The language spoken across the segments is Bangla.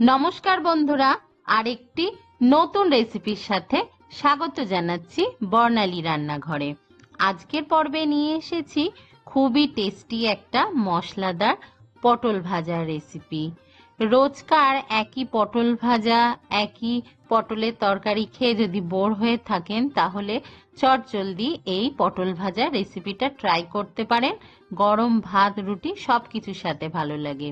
নমস্কার বন্ধুরা, আরেকটি নতুন রেসিপির সাথে স্বাগত জানাচ্ছি বর্ণালী রান্নাঘরে। আজকের পর্বে নিয়ে এসেছি খুবই টেস্টি একটা মশলাদার পটল ভাজার রেসিপি। রোজকার একই পটল ভাজা, একই পটলের তরকারি খেয়ে যদি বোর হয়ে থাকেন, তাহলে চটজলদি এই পটল ভাজা রেসিপিটা ট্রাই করতে পারেন। গরম ভাত, রুটি সব কিছুর সাথে ভালো লাগে।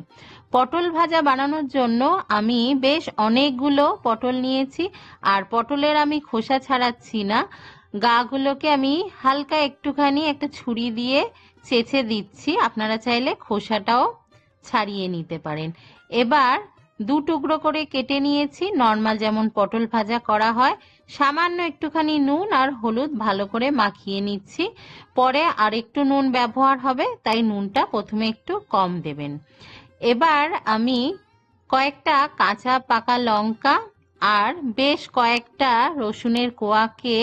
পটল ভাজা বানানোর জন্য আমি বেশ অনেকগুলো পটল নিয়েছি, আর পটলের আমি খোসা ছাড়াচ্ছি না, গাগুলোকে আমি হালকা একটুখানি একটা ছুরি দিয়ে চেঁচে দিচ্ছি। আপনারা চাইলে খোসাটাও ছাড়িয়ে নিতে পারেন। এবার দু টুকরো করে কেটে নিয়েছি, নর্মাল যেমন পটল ভাজা করা হয়। সামান্য একটুখানি নুন আর হলুদ ভালো করে মাখিয়ে নিচ্ছি। পরে আর একটু নুন ব্যবহার হবে, তাই নুনটা প্রথমে একটু কম দেবেন। এবার আমি কয়েকটা কাঁচা পাকা লঙ্কা আর বেশ কয়েকটা রসুনের কোয়াকে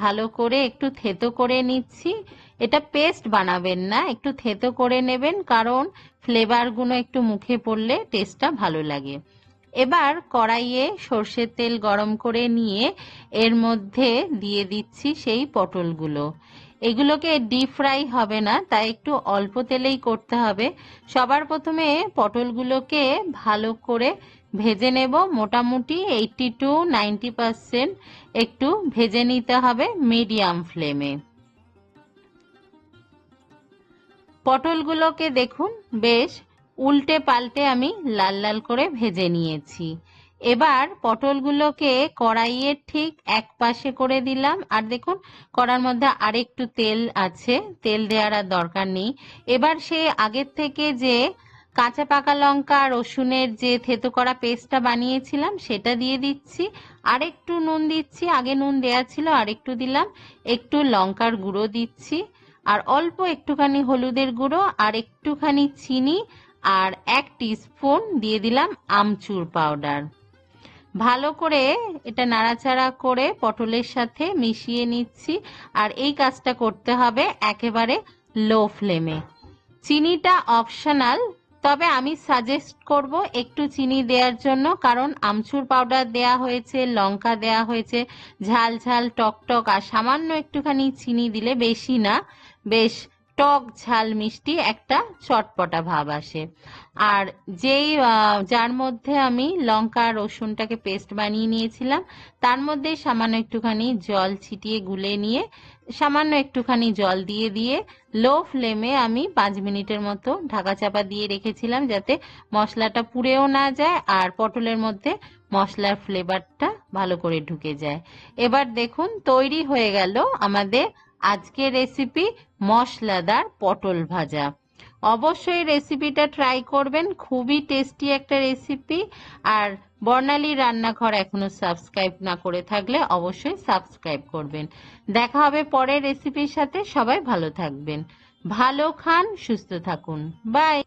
ভালো করে একটু থেতো করে নিচ্ছি। এটা পেস্ট বানাবেন না, একটু থেতো করে নেবেন, কারণ ফ্লেভারগুলো একটু মুখে পড়লে টেস্টটা ভালো লাগে। এবার কড়াইয়ে সর্ষের তেল গরম করে নিয়ে এর মধ্যে দিয়ে দিচ্ছি সেই পটলগুলো। এগুলোকে ডিপ ফ্রাই হবে না, তাই একটু অল্প তেলেই করতে হবে। সবার প্রথমে পটলগুলোকে ভালো করে ভেজে নেব, মোটামুটি 80 to 90% একটু ভেজে নিতে হবে মিডিয়াম ফ্লেমে। পটলগুলোকে দেখুন বেশ উল্টে পাল্টে আমি লাল লাল করে ভেজে নিয়েছি। এবার পটলগুলোকে কড়াইয়ের ঠিক এক পাশে করে দিলাম, আর দেখুন কড়ার মধ্যে আরেকটু তেল আছে, তেল দেওয়ার আর দরকার নেই। এবার সেই আগের থেকে যে কাঁচা পাকা লঙ্কা রসুনের যে থেতো করা পেস্টটা বানিয়েছিলাম সেটা দিয়ে দিচ্ছি। আরেকটু নুন দিচ্ছি, আগে নুন দেয়া ছিল, আরেকটু দিলাম। একটু লঙ্কার গুঁড়ো দিচ্ছি, আর অল্প একটুখানি হলুদের গুঁড়ো, আর একটুখানি চিনি, আর 1 টিস্পুন দিয়ে দিলাম আমচুর পাউডার। ভালো করে এটা নাড়াচাড়া করে পটলের সাথে মিশিয়ে নিচ্ছি। আর এই কাজটা করতে হবে একেবারে লো ফ্লেমে। চিনিটা অপশনাল, তবে আমি সাজেস্ট করব একটু চিনি দেওয়ার জন্য, কারণ আমচুর পাউডার দেয়া হয়েছে, লঙ্কা দেয়া হয়েছে, ঝাল ঝাল টক টক, আর সামান্য একটুখানি চিনি দিলে, বেশি না, বেশ টক ঝাল মিষ্টি একটা চটপটা ভাব আসে। আর যেই যার মধ্যে আমি লঙ্কা রসুনটাকে পেস্ট বানিয়ে নিয়েছিলাম, তার মধ্যে সামান্য একটুখানি জল ছিটিয়ে গুলে নিয়ে সামান্য একটুখানি জল দিয়ে দিয়ে লো ফ্লেমে আমি 5 মিনিটের মতো ঢাকা চাপা দিয়ে রেখেছিলাম, যাতে মশলাটা পুড়েও না যায় আর পটলের মধ্যে মশলার ফ্লেভারটা ভালো করে ঢুকে যায়। এবার দেখুন তৈরি হয়ে গেল আমাদের আজকের রেসিপি মশলাদার পটল ভাজা। অবশ্যই রেসিপিটা ট্রাই করবেন, খুবই টেস্টি একটা রেসিপি। আর বর্ণালী রান্নাঘর এখনো সাবস্ক্রাইব না করে থাকলে অবশ্যই সাবস্ক্রাইব করবেন। দেখা হবে পরের রেসিপির সাথে। সবাই ভালো থাকবেন, ভালো খান, সুস্থ থাকুন। বাই।